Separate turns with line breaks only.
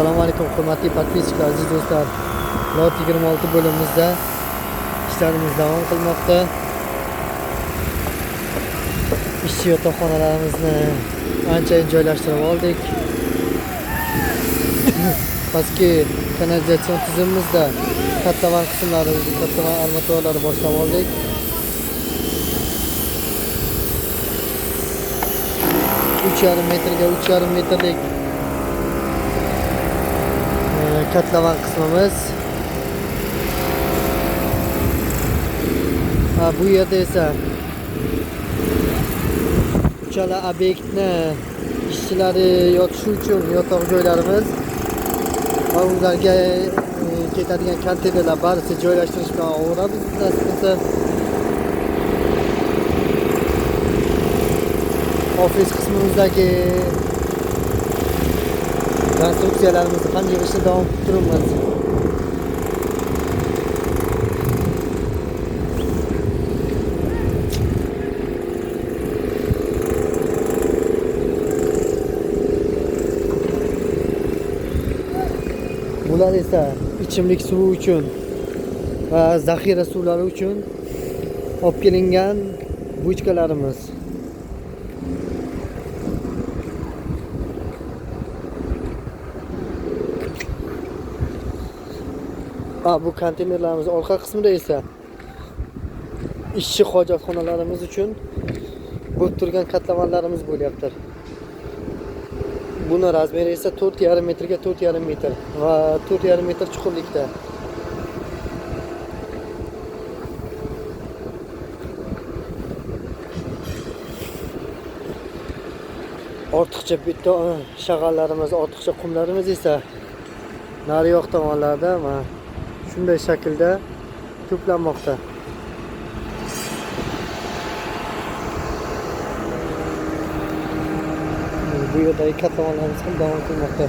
Assalomu alaykum hurmatli podpischiklar, aziz do'stlar. Lot 26 bo'limimizda ishlarimiz davom qilmoqda. Ishchi yotoqxonalarimizni anchayin joylashtirib oldik. Pastki kanalizatsion tizimimizda kattavan qismlarimizni, kattavan armaturlarni boshlab oldik. Uch yarim metrga 3,5 metrlik katlavan qismimiz. Bu yerda esa uchala obyektni ishchilari yotishi uchun yotoq joylarimiz va ularga ketadigan konteynerlar barisi joylashtirish bilan o'ramiz. Nasib qilsa ofis qismimizdagi konstruksiyalarimizni ham yig'ishni davom ettiramiz. Bular esa ichimlik suvi uchun va zaxira suvlari uchun olib kelingan bochkalarimiz. Bu konteynerlarimiz orqa qismida esa ishchi hojatxonalarimiz uchun bo'lib turgan katlavanlarimiz bo'lyapti. Buni razmeri esa 4,5 metrga 4,5 metr va 4,5 metr chuqurlikda. Ortiqcha bitta shag'allarimiz, ortiqcha qumlarimiz esa nariyoq tomonlarda va shunday shaklda to'planmoqda. Bu yerdagi katlavanlarimiz ham davom etmoqda.